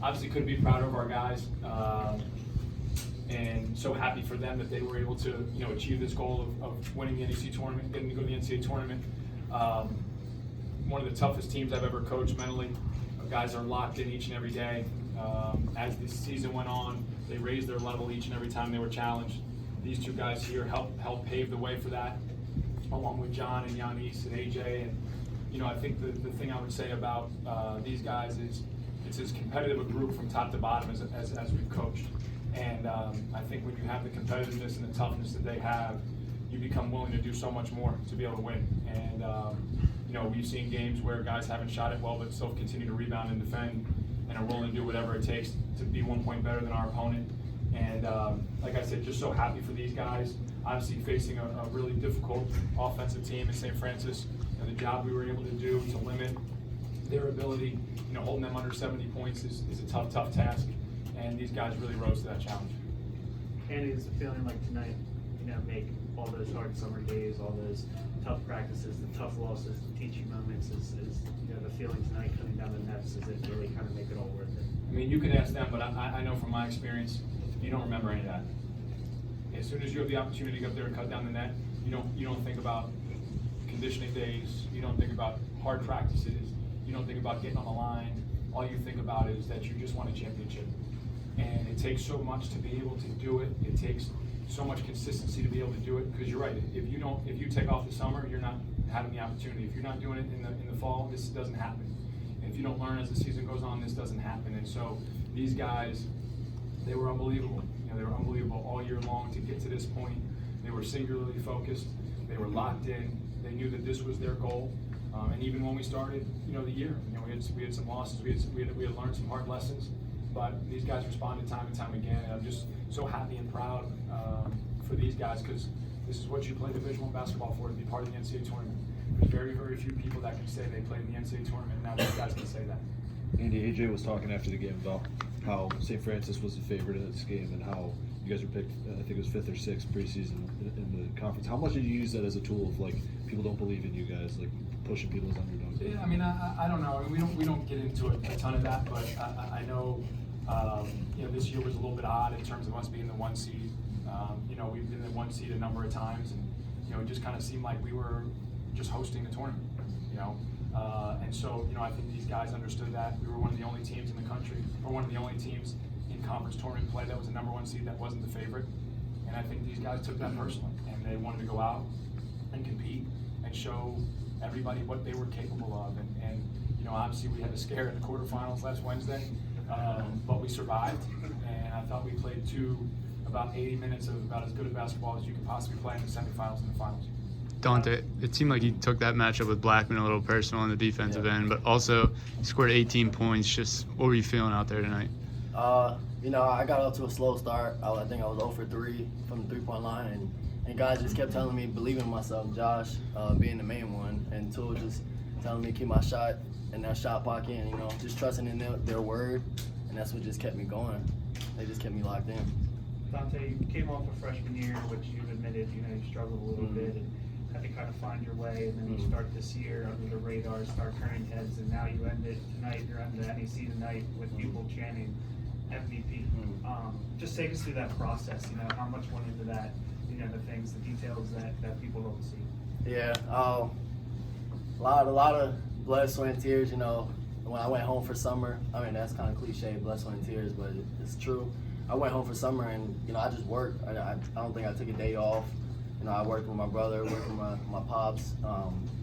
obviously couldn't be prouder of our guys, and so happy for them that they were able to, achieve this goal of winning the NEC tournament, getting to go to the NCAA tournament. One of the toughest teams I've ever coached mentally. Guys are locked in each and every day. As the season went on, they raised their level each and every time they were challenged. These two guys here helped pave the way for that, along with John and Yanis and AJ. And I think the thing I would say about these guys is it's as competitive a group from top to bottom as we've coached. And I think when you have the competitiveness and the toughness that they have, you become willing to do so much more to be able to win. And we've seen games where guys haven't shot it well, but still continue to rebound and defend, and are willing to do whatever it takes to be 1 point better than our opponent. And like I said, just so happy for these guys. Obviously facing a really difficult offensive team in St. Francis, and the job we were able to do to limit their ability, holding them under 70 points is a tough task. And these guys really rose to that challenge. Andy, is the feeling like tonight, make all those hard summer days, all those tough practices, the tough losses, the teaching moments, is the feeling tonight coming down the nets, does it really kind of make it all worth it? I mean, you can ask them, but I know from my experience, you don't remember any of that. As soon as you have the opportunity to go up there and cut down the net, you don't think about conditioning days, you don't think about hard practices, you don't think about getting on the line. All you think about is that you just won a championship. And it takes so much to be able to do it. It takes so much consistency to be able to do it, because you're right. If you take off the summer, you're not having the opportunity. If you're not doing it in the fall, this doesn't happen. And if you don't learn as the season goes on, this doesn't happen. And so these guys, they were unbelievable. They were unbelievable all year long to get to this point. They were singularly focused. They were locked in. They knew that this was their goal. And even when we started, the year, we had some losses. We had learned some hard lessons. But these guys responded time and time again, and I'm just so happy and proud for these guys, because this is what you play Division I basketball for, to be part of the NCAA tournament. There's very, very few people that can say they played in the NCAA tournament, and now these guys can say that. Andy, AJ was talking after the game about how St. Francis was the favorite in this game, and how you guys were picked, I think it was 5th or 6th preseason in the conference. How much did you use that as a tool of, people don't believe in you guys, pushing people as underdogs? Yeah, I mean, I don't know. I mean, we don't get into a ton of that, but I know, this year was a little bit odd in terms of us being the 1 seed. We've been the 1 seed a number of times, and it just kind of seemed like we were just hosting the tournament. And so I think these guys understood that we were one of the only teams in the country, or one of the only teams in conference tournament play that was a number 1 seed that wasn't the favorite. And I think these guys took that personally, and they wanted to go out and compete and show everybody what they were capable of. And obviously we had a scare in the quarterfinals last Wednesday, but we survived, and I thought we played about 80 minutes of about as good a basketball as you could possibly play in the semifinals and the finals. Dante, it seemed like you took that matchup with Blackman a little personal on the defensive end, but also you scored 18 points. Just what were you feeling out there tonight? I got up to a slow start. I think I was 0 for 3 from the 3-point line, and guys just kept telling me, believing in myself. Josh being the main one, and Toole just telling me to keep my shot in that shot pocket, and just trusting in their word, and that's what just kept me going. They just kept me locked in. Dante, you came off a freshman year, which you've admitted, you struggled a little bit and had to kind of find your way, and then you start this year under the radar, start turning heads, and now you end it tonight. You're on the NEC tonight with people chanting MVP. Just take us through that process. How much went into that? The things, the details that people don't see. Yeah, a lot of blood, sweat, and tears. When I went home for summer, I mean that's kind of cliche, blood, sweat, and tears, but it's true. I went home for summer, and I just worked. I don't think I took a day off. I worked with my brother, worked with my pops,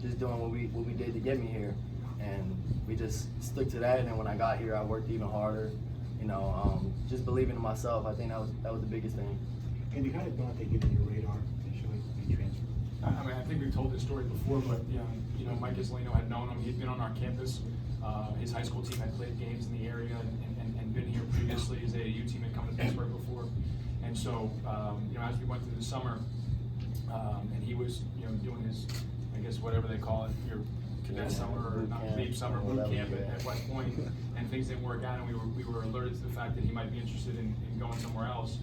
just doing what we did to get me here, and we just stuck to that. And then when I got here, I worked even harder. Just believing in myself. I think that was the biggest thing. And you kind of Dante get on your radar initially when you transferred? I mean, I think we've told this story before, but Mike Isolino had known him. He'd been on our campus. His high school team had played games in the area and been here previously. His AAU team had come to Pittsburgh before, and so as we went through the summer, and he was doing his, I guess whatever they call it, your cadet summer or not leave summer boot camp at West Point, and things didn't work out, and we were alerted to the fact that he might be interested in going somewhere else.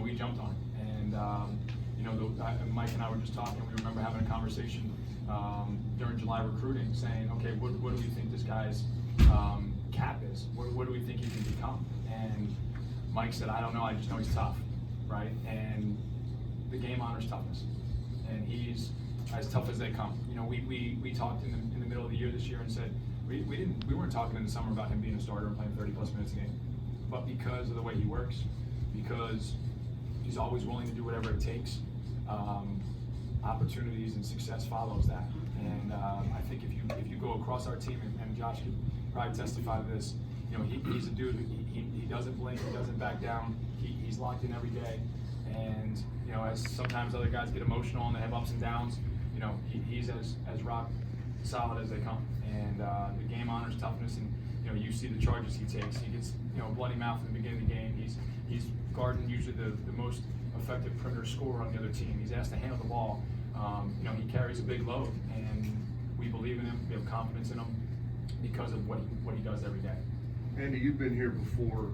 We jumped on it, and Mike and I were just talking. We remember having a conversation during July recruiting, saying, okay, what do we think this guy's cap is? What do we think come. And Mike said, I don't know, I just know he's tough, right? And the game honors toughness. And he's as tough as they come. You know, we talked in the middle of the year this year and said, we weren't talking in the summer about him being a starter and playing 30+ minutes a game. But because of the way he works, because he's always willing to do whatever it takes, opportunities and success follows that. And I think if you go across our team, and Josh could probably testify to this, you know, he's a dude, he doesn't blink, he doesn't back down, he's locked in every day. And, you know, as sometimes other guys get emotional and they have ups and downs, you know, he's as rock solid as they come. And the game honors toughness, and, you know, you see the charges he takes. He gets, you know, bloody mouth in the beginning of the game. He's guarding usually the most effective perimeter scorer on the other team. He's asked to handle the ball. You know, he carries a big load, and we believe in him. We have confidence in him because of what he does every day. Andy, you've been here before.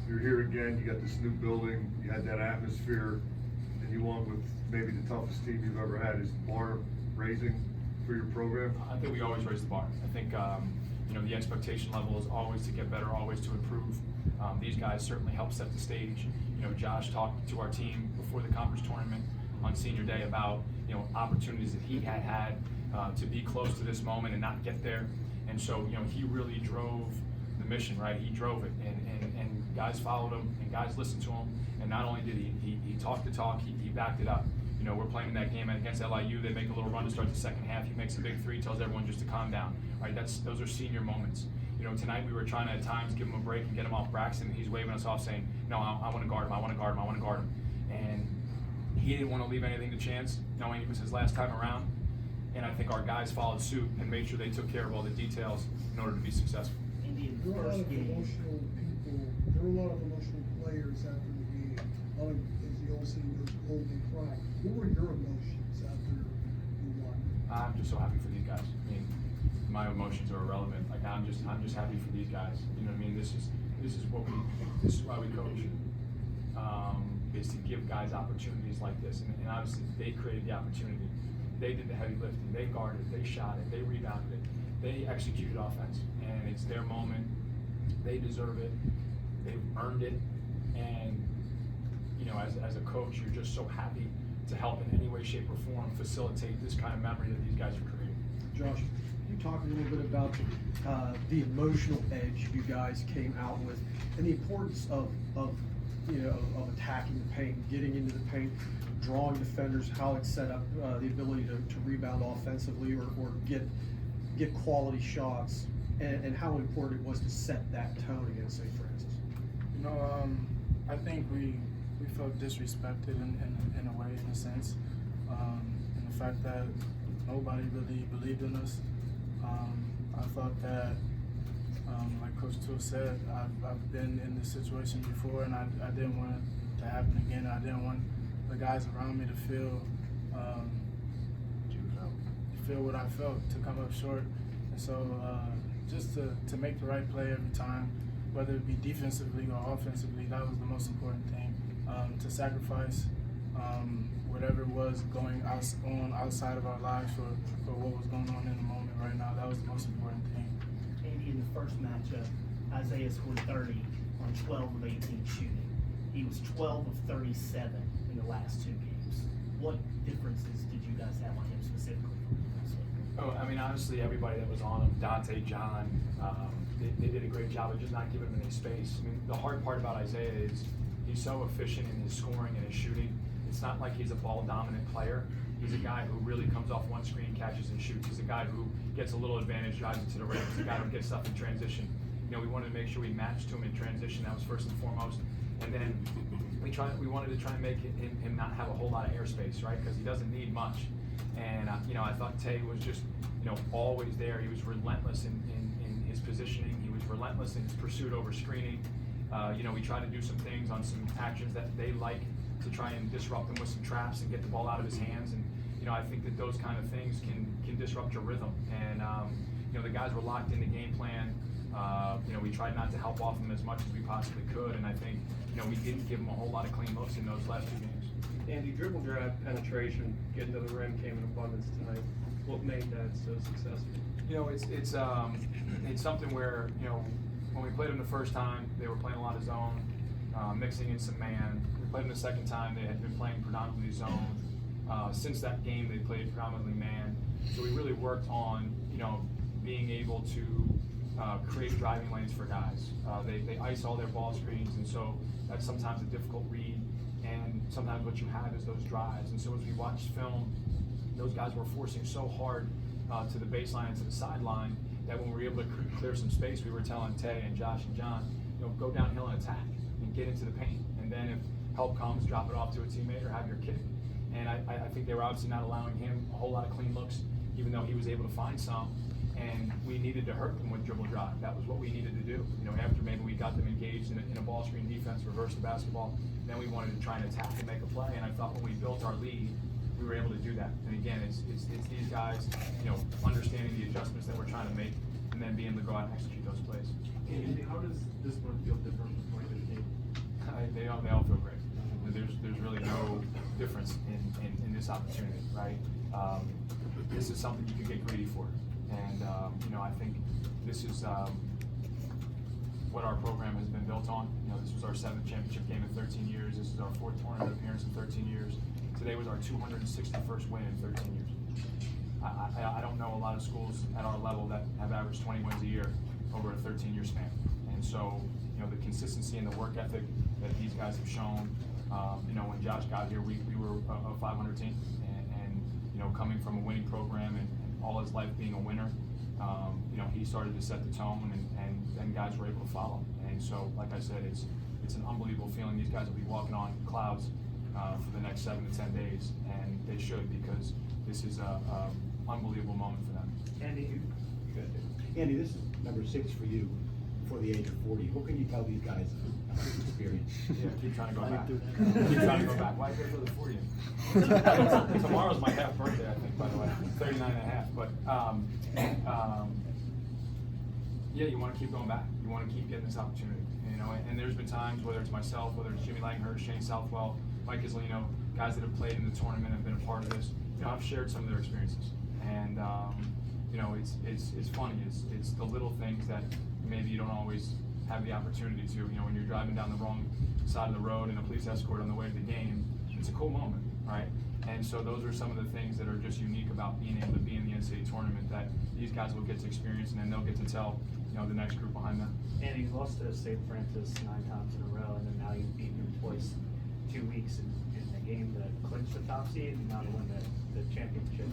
You're here again. You got this new building. You had that atmosphere, and you won with maybe the toughest team you've ever had. Is the bar raising for your program? I think we always raise the bar. I think you know, the expectation level is always to get better, always to improve. These guys certainly help set the stage. You know, Josh talked to our team before the conference tournament on senior day about, you know, opportunities that he had to be close to this moment and not get there. And so, you know, he really drove the mission, right? He drove it, and guys followed him, and guys listened to him. And not only did he talk the talk, he backed it up. You know, we're playing that game against LIU. They make a little run to start the second half. He makes a big three, tells everyone just to calm down. Right? Those are senior moments. You know, tonight we were trying to at times give him a break and get him off Braxton. He's waving us off, saying, "No, I want to guard him. I want to guard him. I want to guard him." And he didn't want to leave anything to chance, knowing it was his last time around. And I think our guys followed suit and made sure they took care of all the details in order to be successful. There were a lot of emotional people. There were a lot of emotional players after the game. A lot of, as the old saying goes, old and cry. What were your emotions after you won? I'm just so happy for these guys. I mean, my emotions are irrelevant. Like I'm just happy for these guys. You know what I mean? This is why we coach. Is to give guys opportunities like this, and obviously they created the opportunity. They did the heavy lifting. They guarded. They shot it. They rebounded it. They executed offense, and it's their moment. They deserve it. They've earned it, and you know, as a coach, you're just so happy to help in any way, shape, or form facilitate this kind of memory that these guys have created. Josh, can you talk a little bit about the emotional edge you guys came out with, and the importance of attacking the paint, getting into the paint, drawing defenders, how it's set up, the ability to rebound offensively or get quality shots, and how important it was to set that tone against St. Francis? You know, I think we felt disrespected in a way, in a sense, and the fact that nobody really believed in us. I thought that, like Coach Toole said, I've been in this situation before, and I didn't want it to happen again. I didn't want the guys around me to feel what I felt, to come up short. And so just to make the right play every time, whether it be defensively or offensively, that was the most important thing. To sacrifice whatever was going on outside of our lives for what was going on in the moment right now, that was the most important thing. Andy, in the first matchup, Isaiah scored 30 on 12 of 18 shooting. He was 12 of 37 in the last two games. What differences did you guys have on him specifically? Oh, I mean, honestly, everybody that was on him, Dante, John, they did a great job of just not giving him any space. I mean, the hard part about Isaiah is he's so efficient in his scoring and his shooting. It's not like he's a ball-dominant player. He's a guy who really comes off one screen, catches and shoots. He's a guy who gets a little advantage, drives it to the rim. He's a guy who gets stuff in transition. You know, we wanted to make sure we matched to him in transition. That was first and foremost. And then we wanted to try and make him not have a whole lot of airspace, right? Because he doesn't need much. And you know, I thought Tay was just, you know, always there. He was relentless in his positioning. He was relentless in his pursuit over screening. You know, we tried to do some things on some actions that they like to try and disrupt him with some traps and get the ball out of his hands. And you know, I think that those kind of things can disrupt your rhythm. And you know, the guys were locked in the game plan. You know, we tried not to help off him as much as we possibly could. And I think, you know, we didn't give him a whole lot of clean looks in those last two games. Andy, dribble drive penetration, getting to the rim came in abundance tonight. What made that so successful? You know, it's something where, you know, when we played them the first time, they were playing a lot of zone, mixing in some man. We played them the second time, they had been playing predominantly zone. Since that game, they played predominantly man. So we really worked on, being able to create driving lanes for guys. They ice all their ball screens, and so that's sometimes a difficult read. And sometimes what you have is those drives. And so as we watched film, those guys were forcing so hard to the baseline and to the sideline that when we were able to clear some space, we were telling Tay and Josh and John, go downhill and attack and get into the paint. And then if help comes, drop it off to a teammate or have your kick. And I think they were obviously not allowing him a whole lot of clean looks, even though he was able to find some. And we needed to hurt them with dribble drive. That was what we needed to do. After maybe we got them engaged in a ball screen defense, reverse the basketball, then we wanted to try and attack and make a play. And I thought when we built our lead, we were able to do that. And again, it's these guys, understanding the adjustments that we're trying to make, and then being able to go out and execute those plays. Andy, how does this one feel different from 2015? They all feel great. There's really no difference in this opportunity, right? This is something you could get greedy for. And, I think this is what our program has been built on. This was our 7th championship game in 13 years. This is our 4th tournament appearance in 13 years. Today was our 261st win in 13 years. I don't know a lot of schools at our level that have averaged 20 wins a year over a 13-year span. And so, the consistency and the work ethic that these guys have shown, when Josh got here, we were a 500 team. And coming from a winning program and all his life being a winner, he started to set the tone, and guys were able to follow. And so, like I said, it's an unbelievable feeling. These guys will be walking on clouds for the next 7 to 10 days, and they should, because this is a unbelievable moment for them. Andy, Andy, this is number 6 for you before the age of 40. What can you tell these guys about this experience? Yeah, keep trying to go back. Keep trying to go back. Why go for the 40? Tomorrow's my half birthday, I think, by the way. 39 and a half. But, yeah, you want to keep going back. You want to keep getting this opportunity. And there's been times, whether it's myself, whether it's Jimmy Langhurst, Shane Southwell, Mike Islino, guys that have played in the tournament, have been a part of this. I've shared some of their experiences. And, it's funny. It's the little things that maybe you don't always have the opportunity to. When you're driving down the wrong side of the road in a police escort on the way to the game, it's a cool moment, right? And so those are some of the things that are just unique about being able to be in the NCAA tournament that these guys will get to experience, and then they'll get to tell the next group behind them. Andy, you lost to St. Francis 9 times in a row, and then now you've beaten them twice 2 weeks in the game to clinch the top seed and now to win the championship.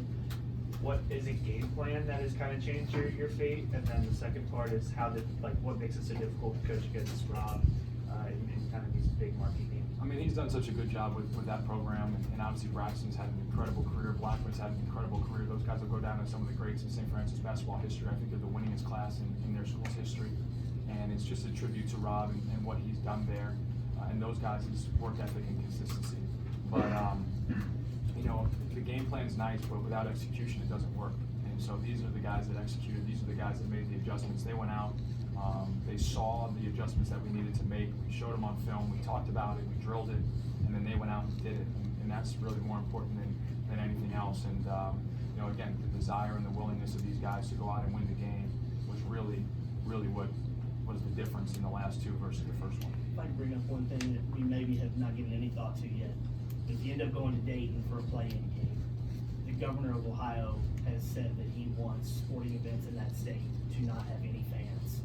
What is a game plan that has kind of changed your fate? And then the second part is what makes it so difficult to coach against Rob in kind of these big marquee games? I mean, he's done such a good job with that program, and obviously Braxton's had an incredible career. Blackman's had an incredible career. Those guys will go down as some of the greats in St. Francis basketball history. I think they're the winningest class in their school's history, and it's just a tribute to Rob and what he's done there, and those guys' work ethic and consistency. But the game plan's nice, but without execution, it doesn't work. And so these are the guys that executed. These are the guys that made the adjustments. They went out. They saw the adjustments that we needed to make. We showed them on film. We talked about it. We drilled it, and then they went out and did it. And that's really more important than anything else. And again, the desire and the willingness of these guys to go out and win the game was really, really what was the difference in the last 2 versus the first one. If I can bring up one thing that we maybe have not given any thought to yet. If you end up going to Dayton for a play-in game, the governor of Ohio has said that he wants sporting events in that state to not have any fans.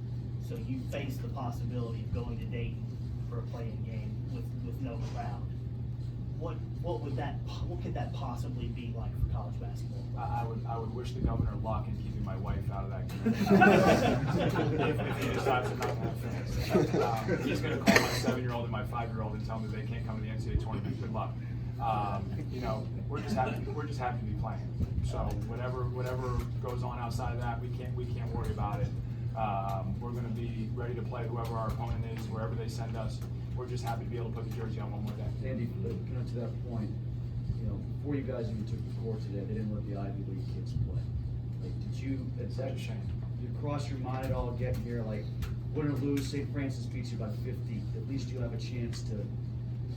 So you face the possibility of going to Dayton for a play-in game with no crowd. What could that possibly be like for college basketball? I would wish the governor luck in keeping my wife out of that game. if he decides to not have fans. He's going to call my 7-year-old and my 5-year-old and tell them that they can't come to the NCAA tournament. Good luck. We're just happy to be playing. So whatever goes on outside of that, we can't worry about it. We're going to be ready to play whoever our opponent is, wherever they send us. We're just happy to be able to put the jersey on one more day. Andy, to that point, before you guys even took the court today, they didn't let the Ivy League kids play. Is that a shame? Did it cross your mind at all getting here? Win or lose, St. Francis beats you by 50. At least you have a chance to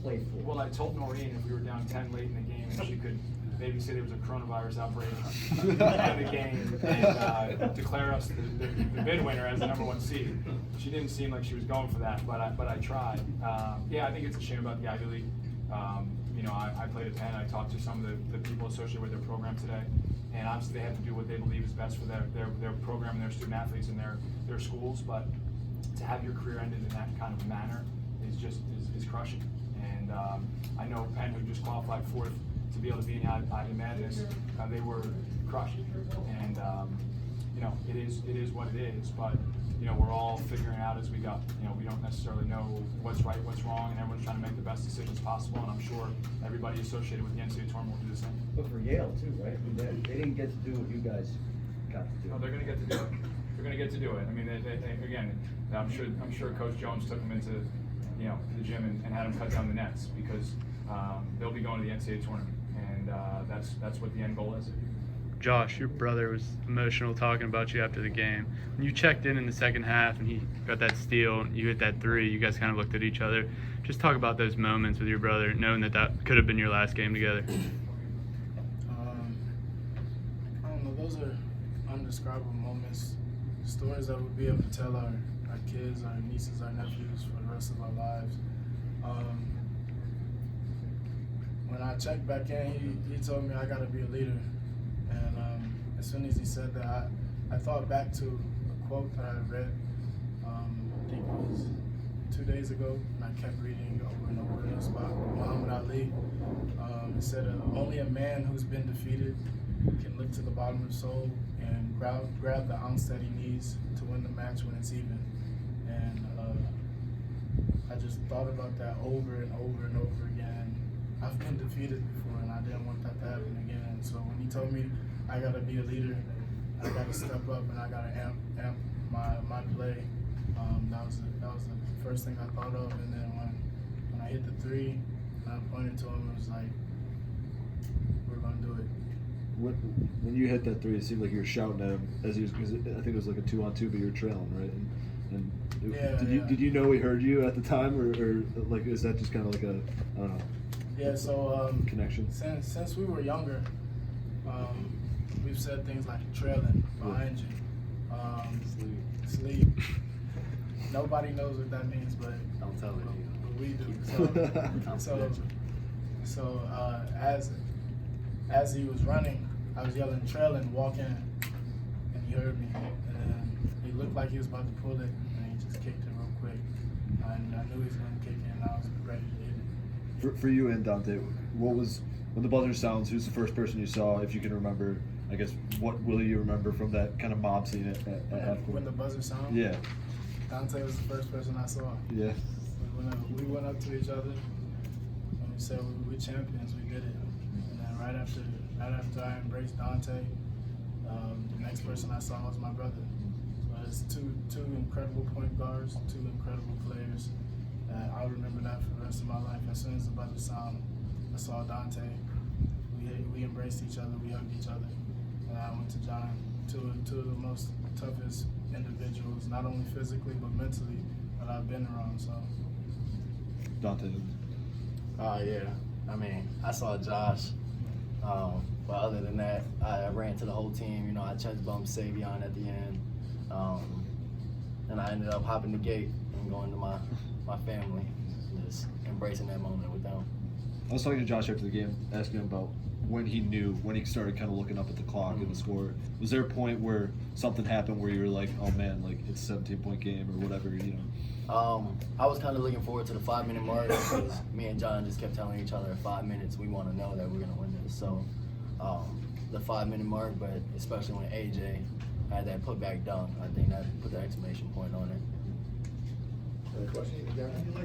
play for. Well, I told Noreen if we were down 10 late in the game and she could maybe say there was a coronavirus outbreak in the game and declare us the bid winner as the #1 seed. She didn't seem like she was going for that, but I tried. Yeah, I think it's a shame about the Ivy League. You know, I played at Penn. I talked to some of the people associated with their program today, and obviously they have to do what they believe is best for their program and their student athletes and their schools. But to have your career ended in that kind of manner is crushing. And I know Penn, who just qualified fourth to be able to be in Ivy Madness, they were crushed. And you know, it is what it is. But you know, we're all figuring out as we go. You know, we don't necessarily know what's right, what's wrong, and everyone's trying to make the best decisions possible. And I'm sure everybody associated with the NCAA tournament will do the same. But for Yale too, right? I mean, they didn't get to do what you guys got to do. No, they're going to get to do it. They're going to get to do it. I mean, they again, I'm sure Coach Jones took them into, you know, the gym and had them cut down the nets because they'll be going to the NCAA tournament, and that's what the end goal is. Josh, your brother was emotional talking about you after the game. When you checked in the second half and he got that steal, and you hit that three, you guys kind of looked at each other. Just talk about those moments with your brother, knowing that could have been your last game together. I don't know, those are undescribable moments, stories that we'll be able to tell our kids, our nieces, our nephews for the rest of our lives. When I checked back in, he told me I got to be a leader. And as soon as he said that, I thought back to a quote that I read, I think it was 2 days ago, and I kept reading over and over. It was about Muhammad Ali. It said, only a man who's been defeated can look to the bottom of his soul and grab the ounce that he needs to win the match when it's even. And I just thought about that over and over and over again. I've been defeated before, and I didn't want that to happen again. So when he told me I gotta be a leader, I gotta step up, and I gotta amp my play, that was the first thing I thought of. And then when I hit the three, and I pointed to him, it was like, we're gonna do it. When you hit that three, it seemed like you were shouting at him as he was, because I think it was like a 2-on-2, but you were trailing, right? Did you know he heard you at the time, or like is that just kind of like a, I don't know? Yeah, so connection. Since we were younger, we've said things like trailing, behind you, sleep. Nobody knows what that means, but Don't tell it. but we do. So as he was running, I was yelling trailing, walk in, and he heard me, and then he looked like he was about to pull it, and he just kicked it real quick. And I knew he was going to kick it, and I was ready to hit it. For you and Dante, what was, when the buzzer sounds, who's the first person you saw, if you can remember? I guess, what will you remember from that kind of mob scene at half court? When the buzzer sounded? Yeah. Dante was the first person I saw. Yeah. We went up to each other and we said, we champions, we did it. And then right after I embraced Dante, the next person I saw was my brother. So it's two incredible point guards, two incredible players. I'll remember that for the rest of my life. As soon as the buzzer sounded, I saw Dante. We embraced each other, we hugged each other. And I went to John, two of the most toughest individuals, not only physically but mentally, that I've been around. So. Dante. Yeah. I mean, I saw Josh. But other than that, I ran to the whole team. You know, I chest bumped Savion at the end. And I ended up hopping the gate and going to my family, just embracing that moment with them. I was talking to Josh after the game, asking him about when he started kind of looking up at the clock and the score. Was there a point where something happened where you were like, oh man, like it's a 17-point game or whatever, you know? I was kind of looking forward to the 5-minute mark because me and John just kept telling each other, in 5 minutes, we want to know that we're going to win this. So the 5-minute mark, but especially when AJ had that putback dunk, I think that put the exclamation point on it. Question?